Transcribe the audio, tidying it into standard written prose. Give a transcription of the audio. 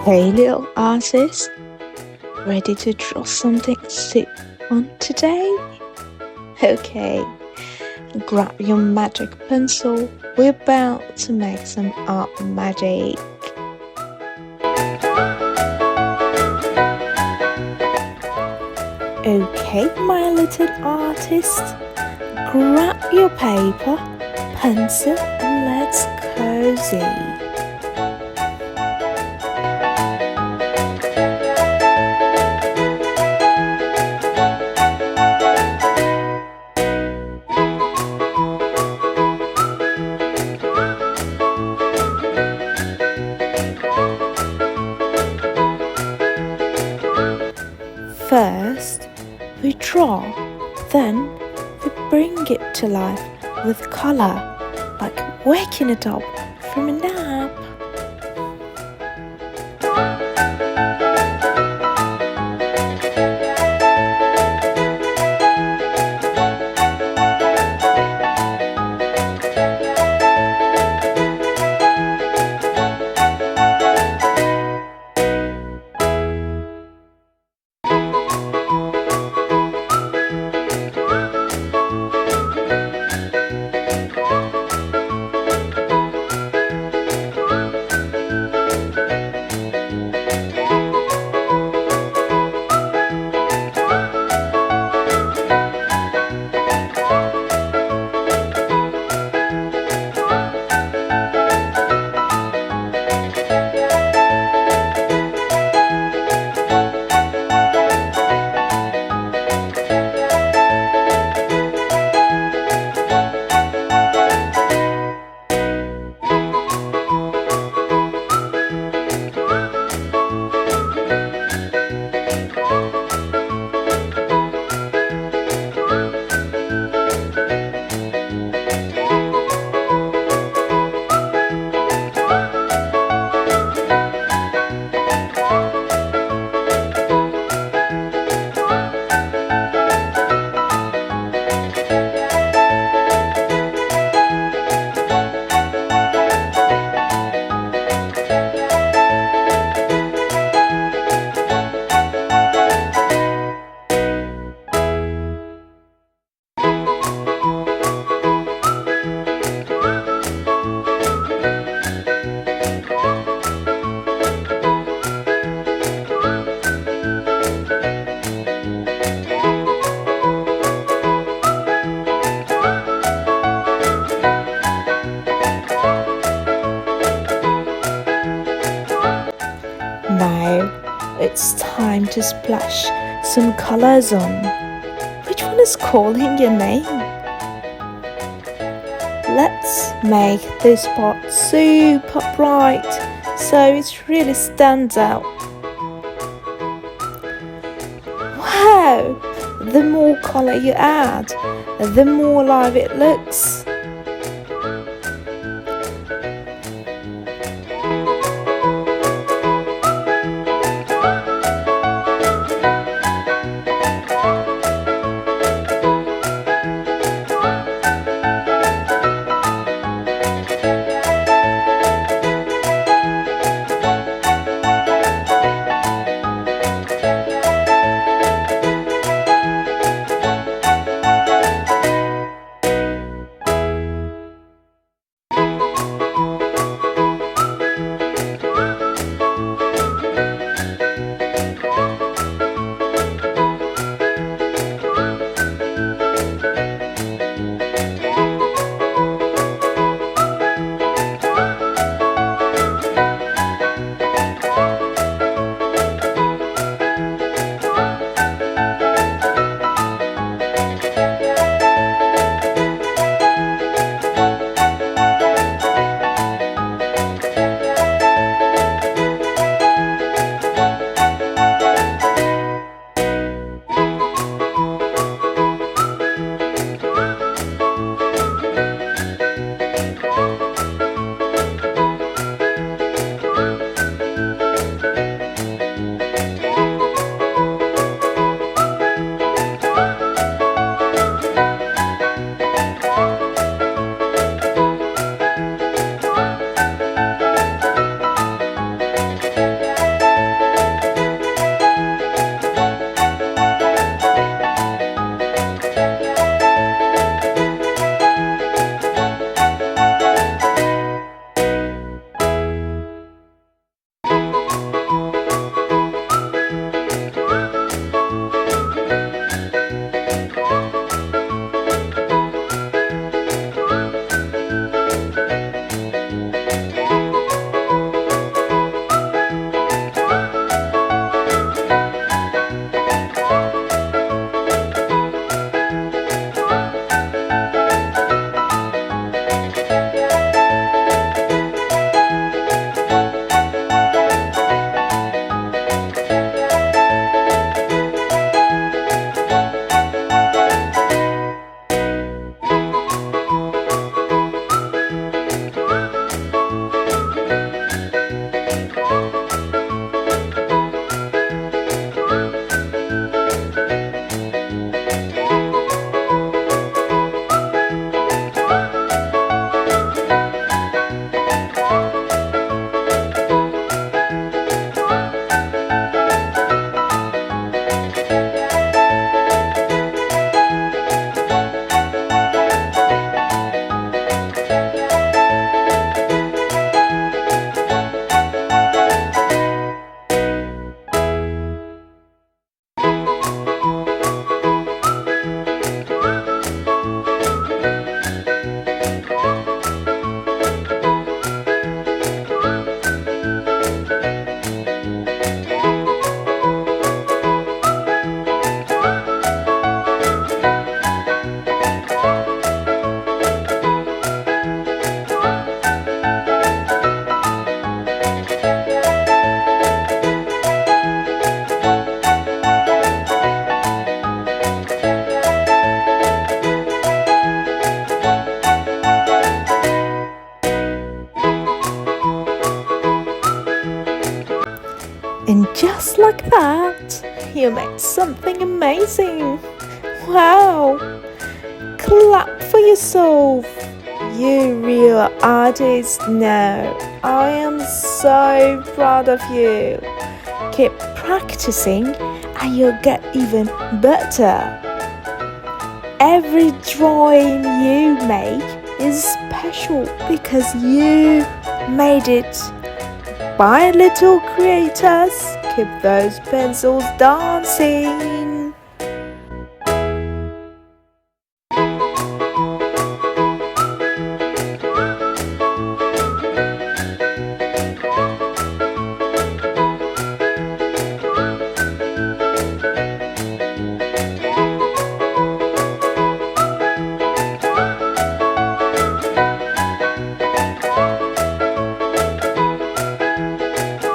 Hey little artist, ready to draw something super fun today? Okay, grab your magic pencil, we're about to make some art magic. Okay, my little artist, grab your paper, pencil and let's cozy. First, we draw, then we bring it to life with color, like waking it up from a nap. Now it's time to splash some colors on. Which one is calling your name? Let's make this part super bright so it really stands out. Wow! The more color you add, the more alive it looks. Just like that, you made something amazing. Wow! Clap for yourself. You real artist now. I am so proud of you. Keep practicing and you'll get even better. Every drawing you make is special because you made it. Bye, little creators. Keep those pencils dancing.